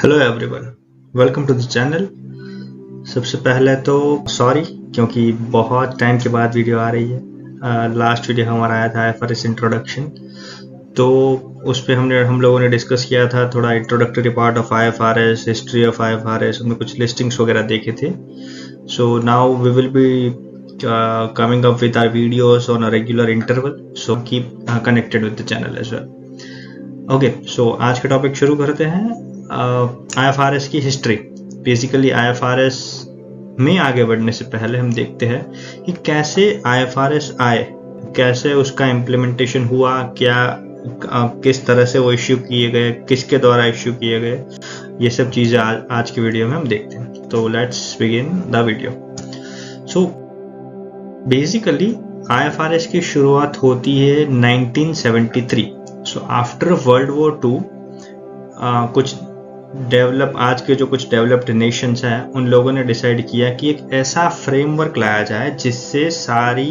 Hello everyone, welcome to the channel. सबसे पहले तो सॉरी क्योंकि बहुत टाइम के बाद वीडियो आ रही है। लास्ट वीडियो हमारा आया था आईएफआरएस इंट्रोडक्शन, तो उस पर हम लोगों ने डिस्कस किया था थोड़ा introductory part of IFRS, history of IFRS, उसमें कुछ लिस्टिंग्स वगैरह देखे थे। So now we will be coming up with our videos on a regular interval, so keep connected with the channel as well. Okay, so आज का topic शुरू करते हैं। आईएफआरएस की हिस्ट्री। बेसिकली आईएफआरएस में आगे बढ़ने से पहले हम देखते हैं कि कैसे आईएफआरएस आए, कैसे उसका इम्प्लीमेंटेशन हुआ, किस तरह से वो इश्यू किए गए, किसके द्वारा इश्यू किए गए, ये सब चीज़ें आज की वीडियो में हम देखते हैं। तो let's begin the video. So basically IFRS की शुरुआत होती है 1973। So after world war two कुछ आज के जो कुछ डेवलप्ड नेशंस हैं उन लोगों ने डिसाइड किया कि एक ऐसा फ्रेमवर्क लाया जाए जिससे सारी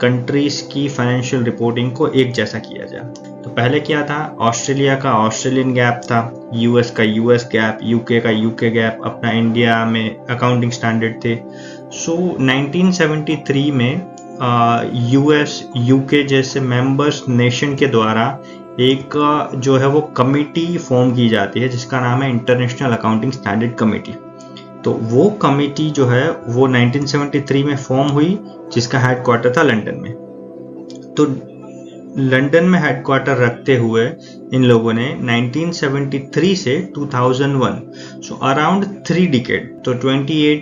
कंट्रीज की फाइनेंशियल रिपोर्टिंग को एक जैसा किया जाए। तो पहले क्या था, ऑस्ट्रेलिया का ऑस्ट्रेलियन गैप था, यूएस का यूएस गैप, यूके का यूके गैप, अपना इंडिया में अकाउंटिंग स्टैंडर्ड थे। सो 1973 में यूएस यूके जैसे मेंबर्स नेशन के द्वारा एक जो है वो कमिटी फॉर्म की जाती है जिसका नाम है इंटरनेशनल अकाउंटिंग स्टैंडर्ड कमेटी। तो वो कमेटी जो है वो 1973 में फॉर्म हुई, जिसका हेडक्वार्टर था लंदन में। तो लंदन में हेडक्वार्टर रखते हुए इन लोगों ने 1973 से 2001, सो अराउंड 3 डिकेड, तो 28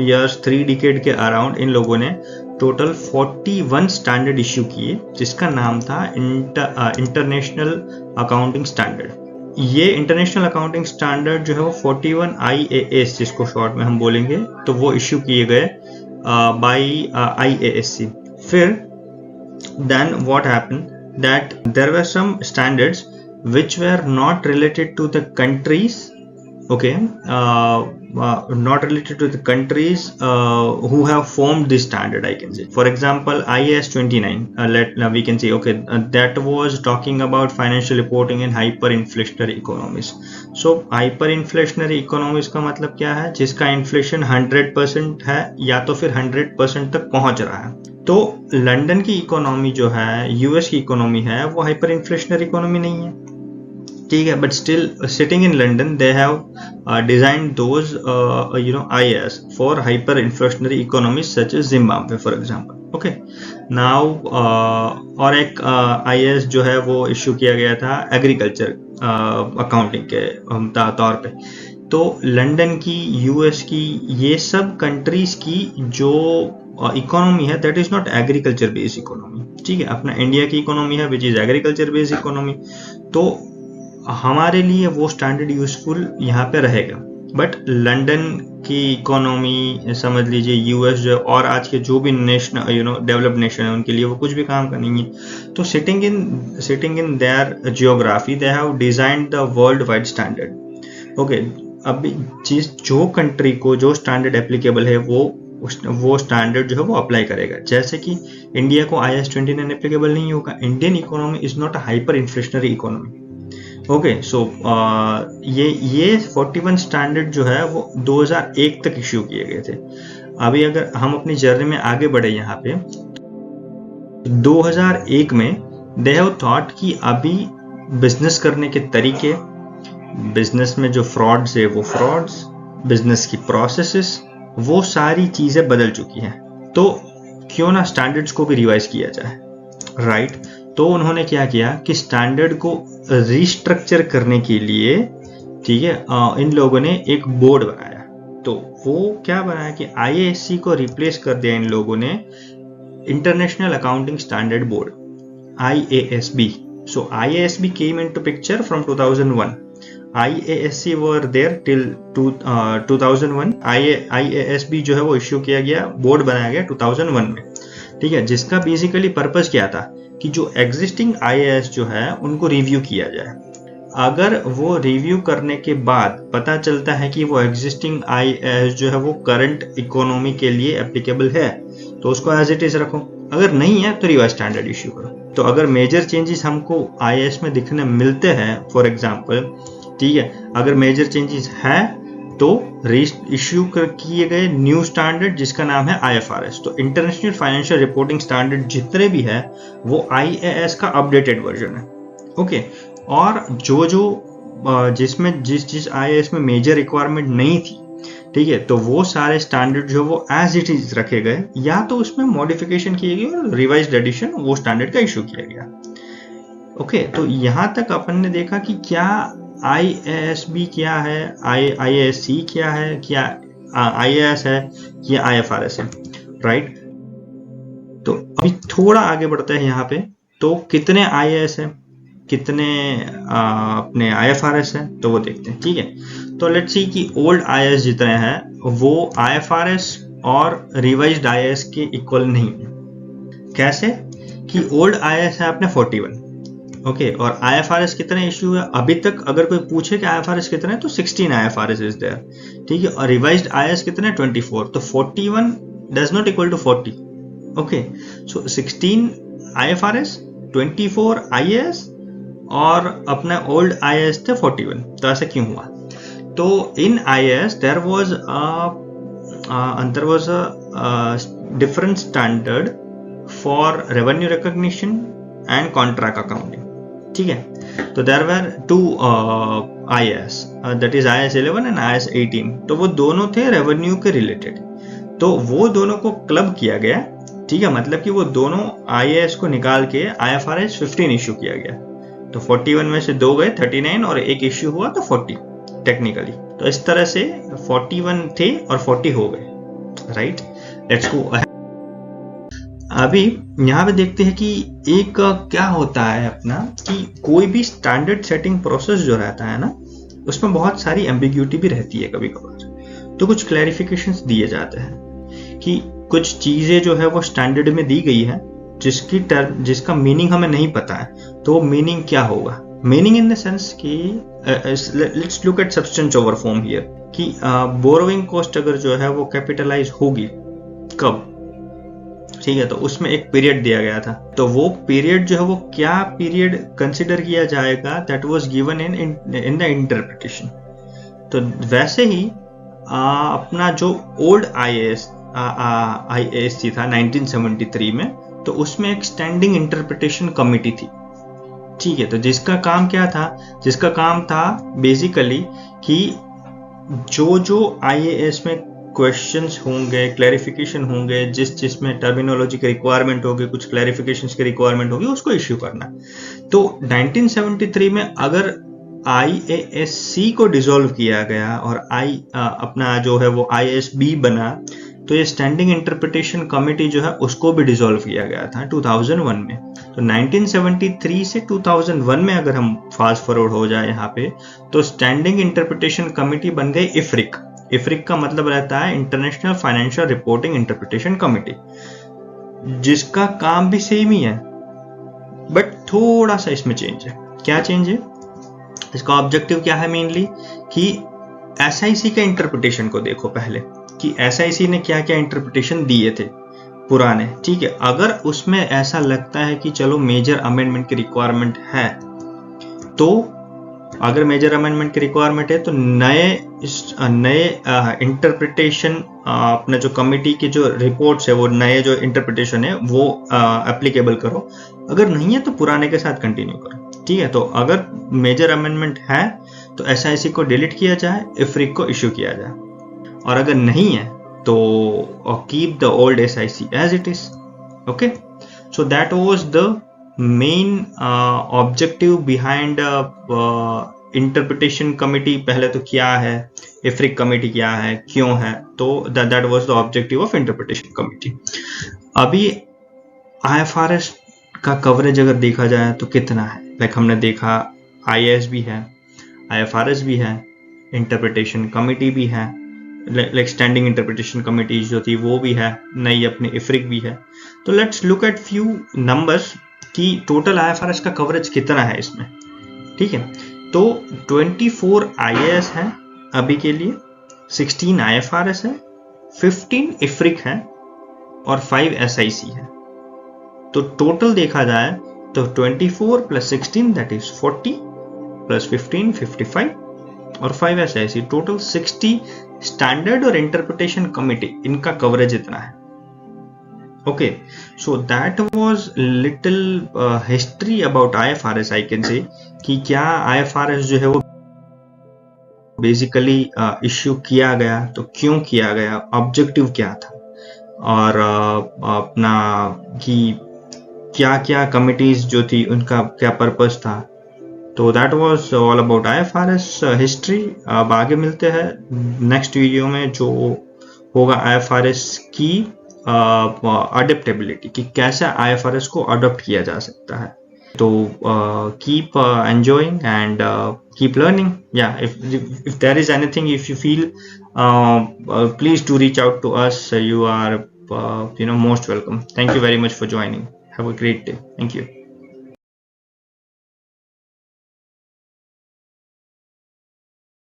इयर्स 3 डिकेड के अराउंड इन लोगों ने टोटल 41 स्टैंडर्ड इश्यू किए, जिसका नाम था इंटरनेशनल अकाउंटिंग स्टैंडर्ड। ये इंटरनेशनल अकाउंटिंग स्टैंडर्ड जो है वो 41 IAS, जिसको शॉर्ट में हम बोलेंगे, तो वो इश्यू किए गए बाय IASC। फिर then what happened that there were some standards which were not related to the countries, okay, not related to the countries who have formed this standard, I can say. For example, IAS 29, we can say, okay, that was talking about financial reporting in hyperinflationary economies. So hyperinflationary economies का मतलब क्या है, जिसका inflation 100% है या तो फिर 100% तक पहुंच रहा है। तो लंदन की इकोनॉमी जो है, यूएस की इकोनॉमी है, वो हाइपर इन्फ्लेशनरी इकोनॉमी नहीं है, ठीक है, but still sitting in London they have designed those IAS for hyper inflationary economies such as Zimbabwe for example. Okay, now और एक IAS जो है वो इश्यू किया गया था एग्रीकल्चर अकाउंटिंग के तौर पे। तो लंदन की, यूएस की, ये सब कंट्रीज की जो इकोनॉमी है that is not agriculture based economy, ठीक है। अपना इंडिया की इकोनॉमी है which is agriculture based economy, तो हमारे लिए वो स्टैंडर्ड यूजफुल यहाँ पे रहेगा। बट लंदन की इकोनॉमी, समझ लीजिए यूएस जो और आज के जो भी नेशनल डेवलप्ड नेशन है उनके लिए वो कुछ भी काम का नहीं है। तो sitting in their geography they have designed the world wide standard. Okay, अब जो कंट्री को जो स्टैंडर्ड एप्लीकेबल है वो स्टैंडर्ड जो है वो अप्लाई करेगा। जैसे कि इंडिया को IAS 29 एप्लीकेबल नहीं होगा। Indian economy is not a hyper inflationary economy. Okay, so ये 41 स्टैंडर्ड जो है वो 2001 तक इश्यू किए गए थे। अभी अगर हम अपनी जर्नी में आगे बढ़े यहाँ पे, 2001 में दे हैव थॉट कि अभी बिजनेस करने के तरीके, बिजनेस में जो फ्रॉड्स है वो फ्रॉड्स, बिजनेस की प्रोसेसेस, वो सारी चीजें बदल चुकी हैं, तो क्यों ना स्टैंडर्ड्स को भी रिवाइज किया जाए, राइट। तो उन्होंने क्या किया कि स्टैंडर्ड को रिस्ट्रक्चर करने के लिए, ठीक है, इन लोगों ने एक बोर्ड बनाया। तो वो क्या बनाया कि IASC को रिप्लेस कर दिया इन लोगों ने international accounting standard board, IASB। So IASB came into picture from 2001. IASC were there till 2001. IASB जो है वो इश्यू किया गया, बोर्ड बनाया गया 2001 में, ठीक है, जिसका बेसिकली पर्पस क्या था कि जो एग्जिस्टिंग IAS जो है उनको रिव्यू किया जाए। अगर वो रिव्यू करने के बाद पता चलता है कि वो एग्जिस्टिंग IAS जो है वो करंट इकोनॉमी के लिए एप्लीकेबल है, तो उसको एज इट इज रखो। अगर नहीं है तो रिवाइज स्टैंडर्ड इश्यू करो। तो अगर मेजर चेंजेस हमको IAS में दिखने मिलते हैं, फॉर एग्जांपल, ठीक है, अगर मेजर चेंजेस है तो इश्यू किए गए न्यू स्टैंडर्ड जिसका नाम है IFRS। तो इंटरनेशनल फाइनेंशियल रिपोर्टिंग स्टैंडर्ड जितने भी है वो IAS का अपडेटेड वर्जन है। ओके, और जो जिसमें जिस IAS में मेजर रिक्वायरमेंट नहीं थी, ठीक है, तो वो सारे स्टैंडर्ड जो वो एज इट इज रखे गए, या तो उसमें मॉडिफिकेशन किए गए और रिवाइज्ड एडिशन वो स्टैंडर्ड का इशू किया गया। ओके, तो यहाँ तक अपन ने देखा कि क्या IASB क्या है, IASC क्या है, क्या IAS है, क्या IFRS है, राइट। तो अभी थोड़ा आगे बढ़ते हैं यहाँ पे। तो कितने IAS है, कितने अपने IFRS है, तो वो देखते हैं, ठीक है। तो लेट्स सी कि ओल्ड IAS जितने हैं वो IFRS और रिवाइज्ड IAS के इक्वल नहीं है। कैसे कि ओल्ड IAS है अपने 41, ओके, और IFRS कितने इश्यू है अभी तक, अगर कोई पूछे कि IFRS कितने हैं तो 16 IFRS इज देयर, ठीक है, और रिवाइज्ड IAS कितने 24, तो 41 does not equal to 40। Okay, so 16 IFRS, 24 IAS और अपना ओल्ड IAS थे 41। तो ऐसा क्यों हुआ? तो इन IAS there was a different standard for revenue recognition and contract accounting, ठीक है। तो there were 2 IAS, that is IAS 11 and IAS 18। तो वो दोनों थे रेवेन्यू के रिलेटेड, तो वो दोनों को क्लब किया गया, ठीक है, मतलब कि वो दोनों IAS को निकाल के IFRS 15 इश्यू किया गया। तो 41 में से 2 गए 39 और एक इश्यू हुआ तो 40 टेक्निकली। तो इस तरह से 41 थे और 40 हो गए, राइट। Let's go. अभी यहाँ पे देखते हैं कि एक क्या होता है अपना कि कोई भी स्टैंडर्ड सेटिंग प्रोसेस जो रहता है ना, उसमें बहुत सारी एम्बिग्यूटी भी रहती है कभी कभार। तो कुछ क्लैरिफिकेशंस दिए जाते हैं कि कुछ चीजें जो है वो स्टैंडर्ड में दी गई है जिसका मीनिंग हमें नहीं पता है, तो मीनिंग क्या होगा। मीनिंग इन द सेंस कि let's look at substance over form here, कि बोरोइंग कॉस्ट अगर जो है वो कैपिटलाइज होगी कब, ठीक है, तो उसमें एक पीरियड दिया गया था। तो वो पीरियड जो है वो क्या पीरियड कंसिडर किया जाएगा, that was given in the interpretation. तो वैसे ही अपना जो ओल्ड IAS था 1973 में, तो उसमें एक स्टैंडिंग इंटरप्रिटेशन कमिटी थी, ठीक है। तो जिसका काम क्या था, जिसका काम था बेसिकली कि जो IAS में क्वेश्चंस होंगे, क्लैरिफिकेशन होंगे, जिसमें टर्मिनोलॉजी की रिक्वायरमेंट होगी, कुछ क्लैरिफिकेशंस की रिक्वायरमेंट होगी, उसको इश्यू करना। तो 1973 में अगर IASC को डिसॉल्व किया गया और अपना जो है वो IASB बना, तो ये स्टैंडिंग इंटरप्रिटेशन कमिटी जो है उसको भी डिसॉल्व किया गया था 2001 में। तो 1973 से 2001 में अगर हम फास्ट फॉरवर्ड हो जाए यहाँ पे, तो स्टैंडिंग इंटरप्रिटेशन कमिटी बन गई IFRIC। IFRIC का मतलब रहता है international financial reporting interpretation committee, जिसका काम भी सेम ही है, बट थोड़ा सा इसमें चेंज है। क्या चेंज है? इसका ऑब्जेक्टिव क्या है मेनली कि SIC के इंटरप्रिटेशन को देखो पहले, कि SIC ने क्या क्या इंटरप्रिटेशन दिए थे पुराने, ठीक है। अगर उसमें ऐसा लगता है कि चलो मेजर अमेंडमेंट की रिक्वायरमेंट है, तो अगर मेजर अमेंडमेंट की रिक्वायरमेंट है तो नए इंटरप्रिटेशन अपने जो कमिटी की जो रिपोर्ट्स है, वो नए जो इंटरप्रिटेशन है वो एप्लीकेबल करो। अगर नहीं है तो पुराने के साथ कंटिन्यू करो, ठीक है। तो अगर मेजर अमेंडमेंट है तो SIC को डिलीट किया जाए, IFRIC को इश्यू किया जाए, और अगर नहीं है तो keep the old SIC as it is. Okay, so that was the main objective behind interpretation committee. पहले तो क्या है, IFRIC कमिटी क्या है, क्यों है, तो that was the objective of interpretation committee. अभी IFRS का कवरेज अगर देखा जाए तो कितना है, लाइक हमने देखा IAS भी है, IFRS भी है, इंटरप्रिटेशन कमिटी भी है, लाइक स्टैंडिंग इंटरप्रिटेशन कमिटी जो थी वो भी है, नई अपनी IFRIC भी है। तो let's look at few numbers कि टोटल IFRS का कवरेज कितना है इसमें, ठीक है। तो 24 IAS है अभी के लिए, 16 IFRS है, 15 IFRIC है और 5 SIC है, तो टोटल देखा जाए तो 24 + 16 दैट इज 40 + 15 55 और 5 ऐसे टोटल 60 स्टैंडर्ड और इंटरप्रिटेशन कमिटी, इनका कवरेज इतना है। Okay, so that was little history about IFRS। I can say कि क्या IFRS जो है वो बेसिकली इश्यू किया गया, तो क्यों किया गया, ऑब्जेक्टिव क्या था, और अपना कि क्या क्या कमिटीज जो थी उनका क्या पर्पस था। तो that was all about IFRS history. अब आगे मिलते हैं नेक्स्ट वीडियो में, जो होगा IFRS की अडेप्टेबिलिटी, कि कैसे IFRS को अडॉप्ट किया जा सकता है। तो keep enjoying and keep learning. Yeah, if there is anything, if you feel, please do reach out to us. You are most welcome. Thank you very much for joining. Have a great day. Thank you.